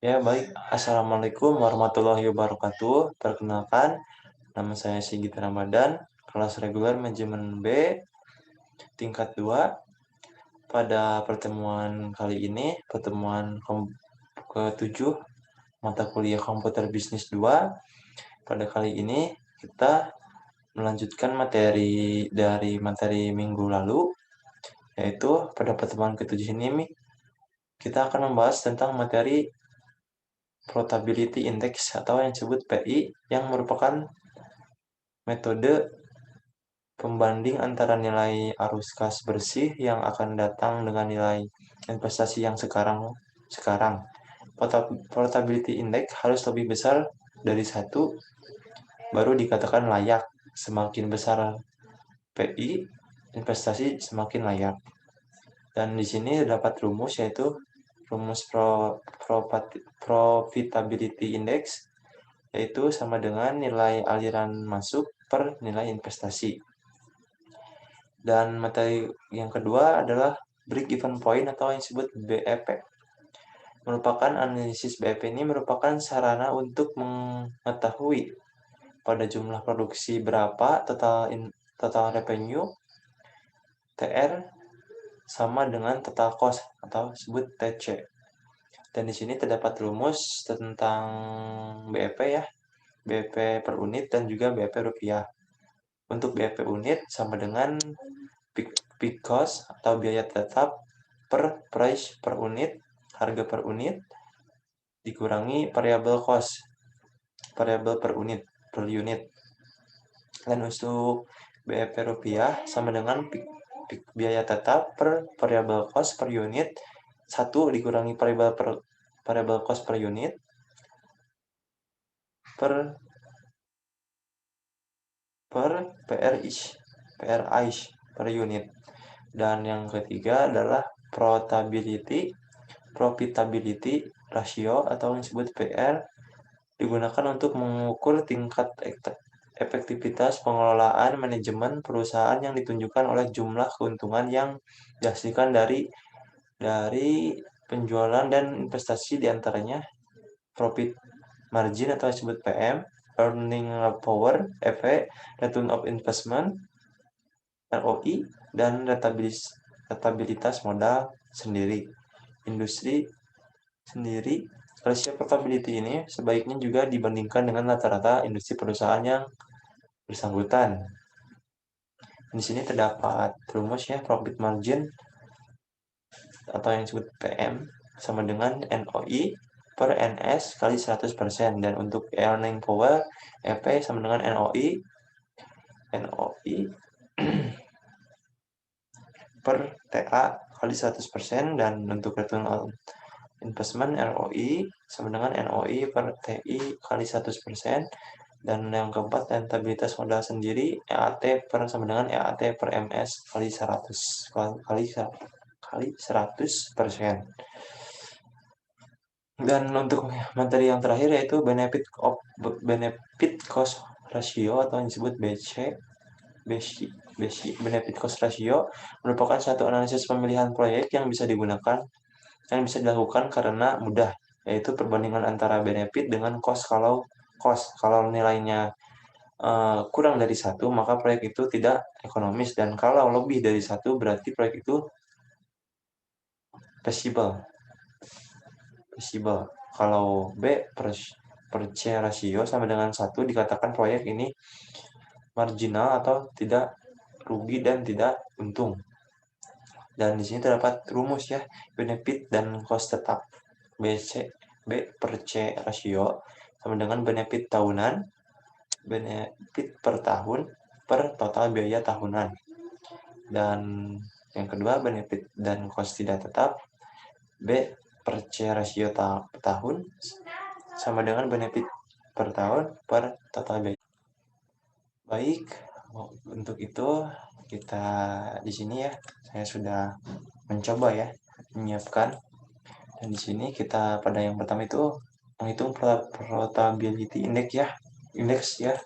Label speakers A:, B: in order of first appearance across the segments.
A: Ya, baik. Assalamualaikum warahmatullahi wabarakatuh. Perkenalkan, nama saya Sigit Ramadan, kelas reguler manajemen B, tingkat 2. Pada pertemuan kali ini, pertemuan ke-7, mata kuliah komputer bisnis 2. Pada kali ini, kita melanjutkan materi dari materi minggu lalu, yaitu pada pertemuan ke-7 ini, kita akan membahas tentang materi Probability Index atau yang disebut PI, yang merupakan metode pembanding antara nilai arus kas bersih yang akan datang dengan nilai investasi yang sekarang. Probability index harus lebih besar dari 1 baru dikatakan layak. Semakin besar PI, investasi semakin layak. Dan di sini terdapat rumus, yaitu rumus profitability index, yaitu sama dengan nilai aliran masuk per nilai investasi. Dan materi yang kedua adalah break even point atau yang disebut BEP. Analisis BEP ini merupakan sarana untuk mengetahui pada jumlah produksi berapa total revenue TR sama dengan total cost atau disebut TC. Dan di sini terdapat rumus tentang BEP ya, BEP per unit dan juga BEP rupiah. Untuk BEP unit sama dengan peak cost atau biaya tetap per price per unit, harga per unit, dikurangi variable cost, variable per unit. Dan untuk BEP rupiah sama dengan peak biaya tetap per variable cost per unit, 1 dikurangi variable cost per unit per PRI per unit. Dan yang ketiga adalah profitability ratio atau yang disebut PR, digunakan untuk mengukur tingkat efektivitas pengelolaan manajemen perusahaan yang ditunjukkan oleh jumlah keuntungan yang dihasilkan dari penjualan dan investasi, diantaranya profit margin atau yang disebut PM, earning power (EV), return of investment (ROI), dan rentabilitas modal sendiri. Industri sendiri, rasio profitability ini sebaiknya juga dibandingkan dengan rata-rata industri perusahaan yang bersangkutan. Di sini terdapat rumus ya, profit margin atau yang disebut PM sama dengan NOI per NS kali 100%. Dan untuk earning power EP sama dengan NOI per TA kali 100%. Dan untuk return on investment ROI sama dengan NOI per TI kali 100%. Dan yang keempat, rentabilitas modal sendiri EAT sama dengan EAT per MS kali 100%. Dan untuk materi yang terakhir yaitu benefit cost ratio atau yang disebut benefit cost ratio, merupakan satu analisis pemilihan proyek yang bisa dilakukan karena mudah, yaitu perbandingan antara benefit dengan cost. Kalau nilainya kurang dari 1, maka proyek itu tidak ekonomis, dan kalau lebih dari 1 berarti proyek itu feasible. Kalau B per C rasio sama dengan 1, dikatakan proyek ini marginal atau tidak rugi dan tidak untung. Dan di sini terdapat rumus ya, benefit dan cost tetap. B per C rasio sama dengan benefit tahunan, benefit per tahun per total biaya tahunan. Dan yang kedua, benefit dan cost tidak tetap, B per C rasio tahun sama dengan benefit per tahun per total biaya. Baik, untuk itu kita di sini ya, saya sudah mencoba ya menyiapkan. Dan di sini kita pada yang pertama itu menghitung probability index ya.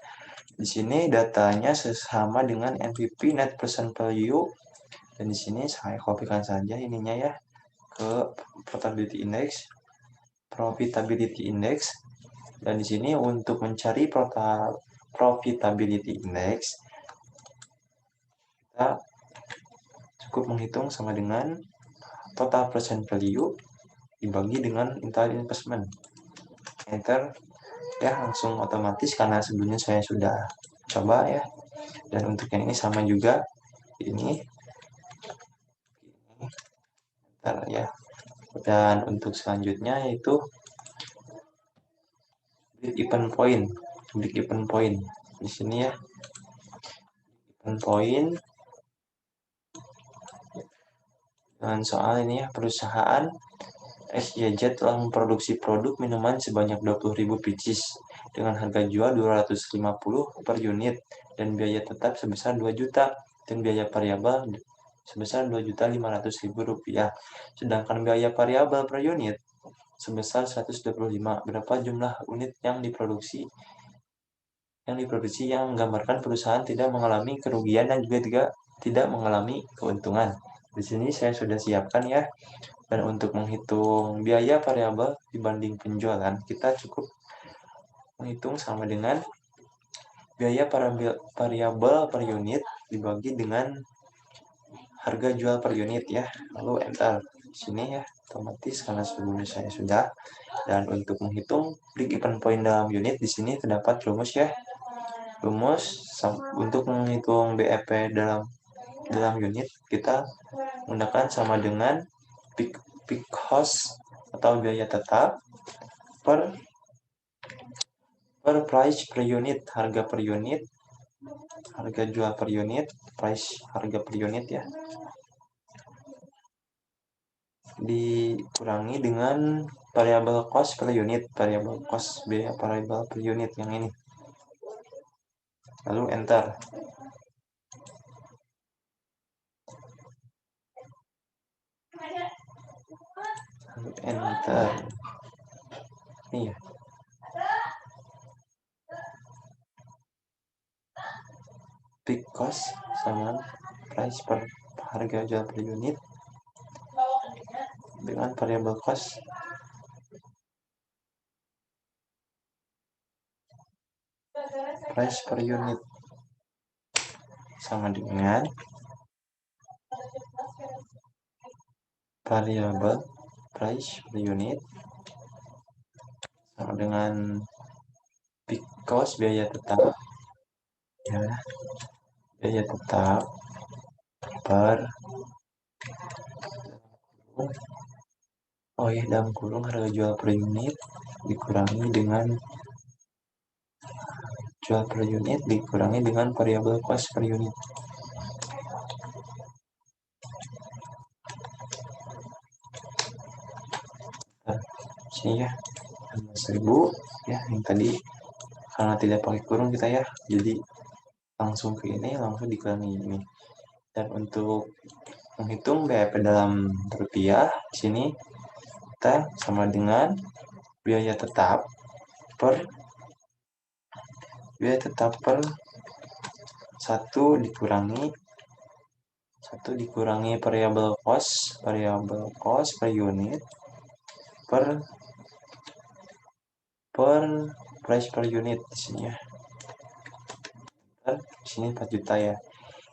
A: Di sini datanya sama dengan NPV, net present value. Dan di sini saya kopikan saja ininya ya ke probability index. profitability index. Dan di sini untuk mencari profitability index, kita cukup menghitung sama dengan total present value dibagi dengan entire investment. Enter ya, langsung otomatis karena sebelumnya saya sudah coba ya. Dan untuk yang ini sama juga, ini enter ya. Dan untuk selanjutnya yaitu break even point. Break even point di sini ya, even point. Dan soal ini ya, perusahaan SYZ telah memproduksi produk minuman sebanyak 20.000 pieces dengan harga jual 250 per unit dan biaya tetap sebesar 2 juta dan biaya variabel sebesar 2.500.000 rupiah. Sedangkan biaya variabel per unit sebesar 125. Berapa jumlah unit yang diproduksi yang menggambarkan perusahaan tidak mengalami kerugian dan juga tidak mengalami keuntungan. Di sini saya sudah siapkan ya. Dan untuk menghitung biaya variabel dibanding penjualan, kita cukup menghitung sama dengan biaya variabel per unit dibagi dengan harga jual per unit ya. Lalu enter di sini ya, otomatis karena sebelumnya saya sudah. Dan untuk menghitung break even point dalam unit, di sini terdapat rumus ya. Rumus untuk menghitung BEP dalam unit, kita menggunakan sama dengan peak cost atau biaya tetap per price per unit, harga per unit, harga jual per unit, price harga per unit ya, dikurangi dengan variable cost per unit, variable cost biaya variable per unit yang ini. Lalu enter. Lalu enter. Ini ya. Peak cost sama price per harga jual per unit dengan variable cost price per unit sama dengan variable price per unit sama dengan peak cost biaya tetap ya, biaya tetap per dalam kurung harga jual per unit dikurangi dengan jual per unit dikurangi dengan variable cost per unit. Nah, sini ya 1.000 ya, yang tadi karena tidak pakai kurung kita ya, jadi langsung ke ini, langsung dikurangi ini. Dan untuk menghitung BEP dalam rupiah, di sini kita sama dengan biaya tetap per 1 dikurangi variable cost per unit per price per unit di sini ya. Di sini 4 juta ya.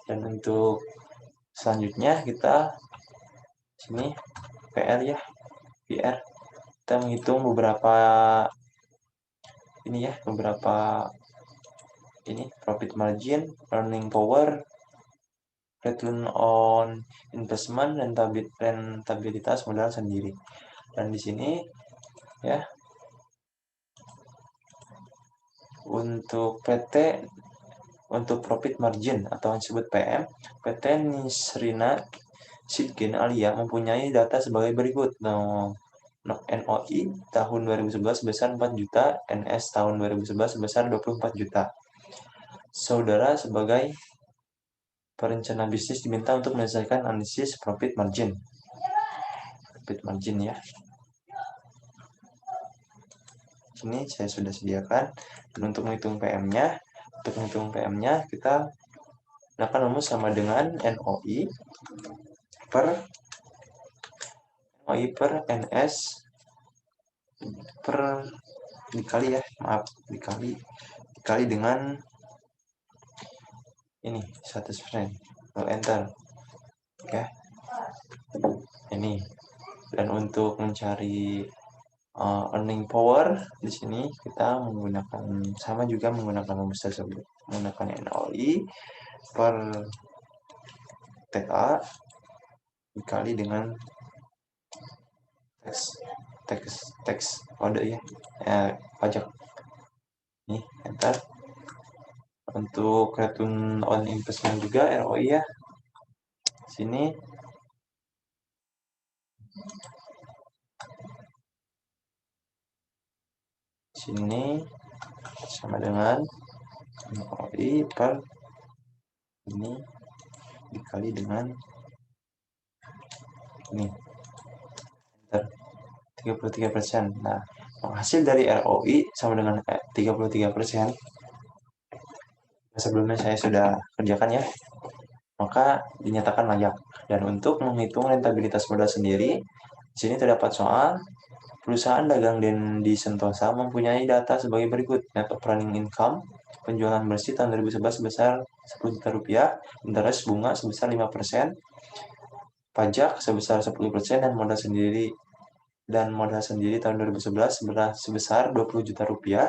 A: Dan untuk selanjutnya kita sini PR ya. PR kita menghitung beberapa profit margin, earning power, return on investment, dan rentabilitas modal sendiri. Dan di sini ya, untuk profit margin atau yang disebut PM, PT Nisrina Sidkin Alia mempunyai data sebagai berikut. NOI tahun 2011 sebesar 4 juta, NS tahun 2011 sebesar 24 juta. Saudara sebagai perencana bisnis diminta untuk menyelesaikan analisis profit margin. Profit margin ya. Ini saya sudah sediakan. Dan untuk menghitung PM-nya, kita gunakan rumus sama dengan NOI per NS per dikali ya, maaf, dikali dengan ini 100%. Lalu enter. Oke. Ini. Dan untuk mencari earning power di sini kita menggunakan sama juga menggunakan rumus tersebut, menggunakan NOI per TA dikali dengan teks kode ya, pajak. Nih enter. Untuk return on investment juga ROI ya, sini sama dengan ROI per ini dikali dengan ini, enter, 33%. Nah, hasil dari ROI sama dengan 33%. Sebelumnya saya sudah kerjakan ya, maka dinyatakan layak. Dan untuk menghitung rentabilitas modal sendiri, di sini terdapat soal perusahaan dagang di Sentosa mempunyai data sebagai berikut. Net operating income penjualan bersih tahun 2011 sebesar 10 juta rupiah, interest bunga sebesar 5%, pajak sebesar 10%, dan modal sendiri tahun 2011 sebesar 20 juta rupiah.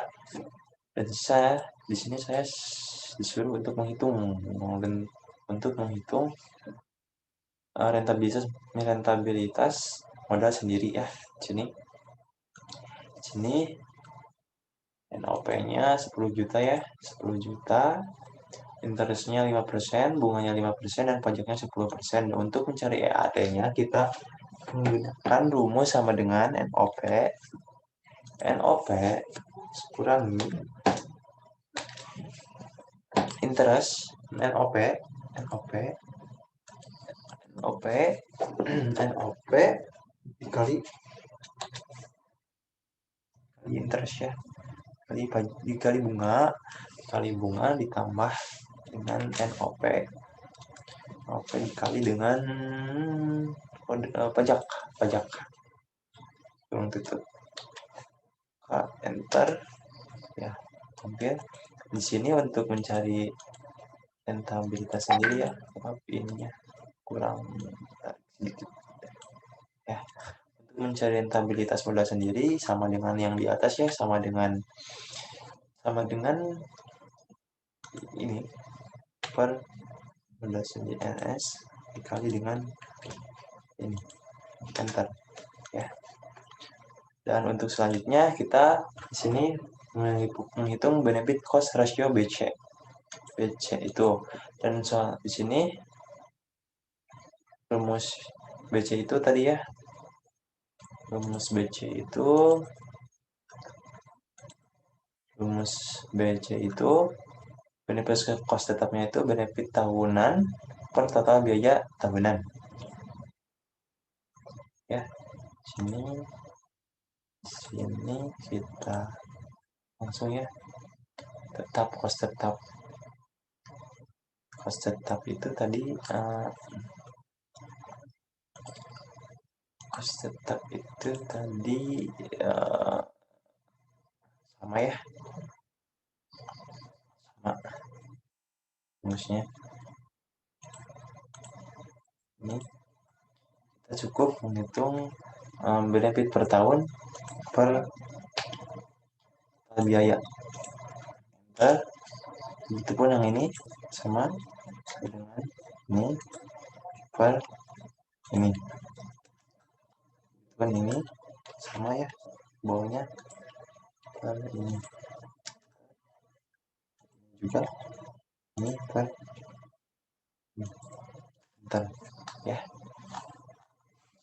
A: Dan di sini saya disuruh untuk menghitung rentabilitas modal sendiri ya. Sini NOP-nya 10 juta ya, 10 juta, interestnya 5%, bunganya 5%, dan pajaknya 10%. Untuk mencari EAT-nya kita menggunakan rumus sama dengan NOP kurangi interest, NOP dikali interest ya, dikali bunga ditambah dengan NOP dikali dengan pajak tutup, enter ya. Oke, di sini untuk mencari rentabilitas sendiri ya, maaf ininya kurang sedikit ya. Untuk mencari rentabilitas modal sendiri sama dengan yang di atas ya, sama dengan ini per modal sendiri NS dikali dengan ini, enter ya. Dan untuk selanjutnya kita di sini menghitung benefit cost ratio BC itu, dan soal di sini rumus BC itu tadi ya, rumus BC itu benefit cost tetapnya itu benefit tahunan per total biaya tahunan ya. Sini kita langsung ya, cost tetap itu tadi sama ya, sama rumusnya. Ini kita cukup menghitung benefit per tahun per biaya. Itu pun yang ini sama dengan ini per ini. Itu kan ini sama ya, bawahnya per ini juga, ini per ini. Bentar ya.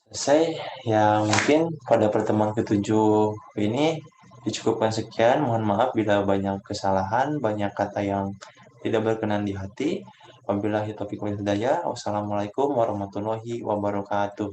A: Selesai ya, mungkin pada pertemuan ke-7 ini dicukupkan sekian. Mohon maaf bila banyak kesalahan, banyak kata yang tidak berkenan di hati. Wabillahi taufiq wal hidayah. Wassalamualaikum warahmatullahi wabarakatuh.